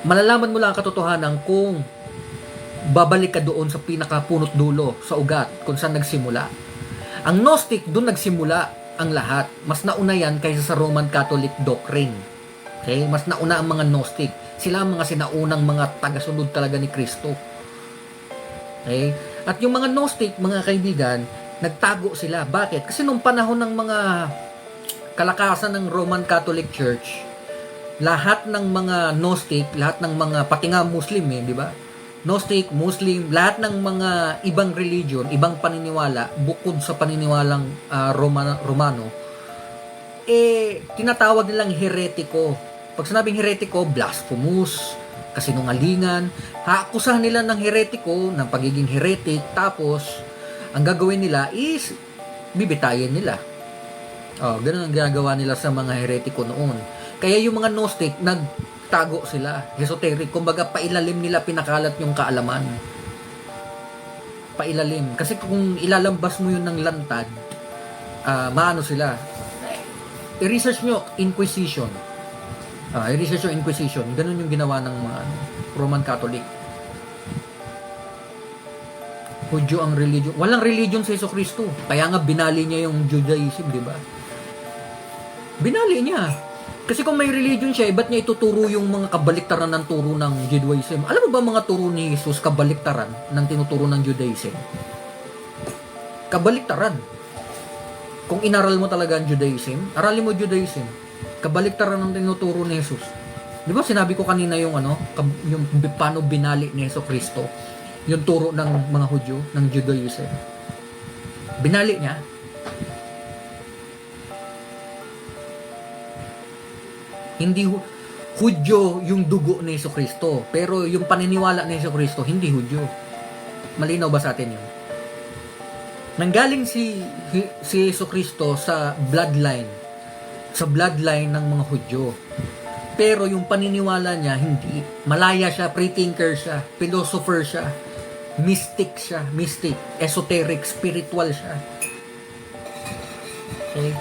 malalaman mo lang ang katotohanan kung babalik ka doon sa pinakapunot dulo, sa ugat, kung saan nagsimula. Ang Gnostic, doon nagsimula ang lahat. Mas nauna yan kaysa sa Roman Catholic doctrine. Okay? Mas nauna ang mga Gnostic. Sila ang mga sinaunang mga tagasunod talaga ni Kristo. Okay? At yung mga Gnostic, mga kaibigan, nagtago sila. Bakit? Kasi nung panahon ng mga kalakasan ng Roman Catholic Church, lahat ng mga Gnostic, lahat ng mga, pati nga Muslim di ba? Gnostic, Muslim, lahat ng mga ibang religion, ibang paniniwala, bukod sa paniniwalang Romano, tinatawag nilang heretiko. Pag sinabing heretiko, blasphemous, kasinungalingan, haakusahan nila ng heretiko, ng pagiging heretic, tapos, ang gagawin nila is, bibitayin nila. Ganun ang ginagawa nila sa mga heretiko noon. Kaya yung mga Gnostic, nagtago sila, esoteric, kumbaga pailalim nila pinakalat yung kaalaman. Pailalim. Kasi kung ilalambas mo yun ng lantad, maano sila. I-research nyo, Inquisition. I-research yung Inquisition. Ganun yung ginawa ng mga Roman Catholic. Hudyo ang religion. Walang religion sa Jesucristo. Kaya nga binali niya yung Judaism, di ba? Binali niya. Kasi kung may religion siya, ba't niya ituturo yung mga kabaliktaran ng turo ng Judaism? Alam mo ba mga turo ni Jesus kabaliktaran ng tinuturo ng Judaism? Kabaliktaran. Kung inaral mo talaga ang Judaism, aralin mo Judaism. Kabaliktaran ng tinuturo ni Jesus. Di ba sinabi ko kanina yung yung paano binali ni Jesucristo, yung turo ng mga Hudyo, ng Judaism. Binali niya. Hindi Hudyo yung dugo ni Jesucristo, pero yung paniniwala ni Jesucristo hindi Hudyo. Malinaw ba sa atin yun? Nanggaling si Jesucristo sa bloodline ng mga Hudyo. Pero yung paniniwala niya hindi. Malaya siya, pre-thinker siya, philosopher siya, mystic siya, esoteric, spiritual siya. Okay?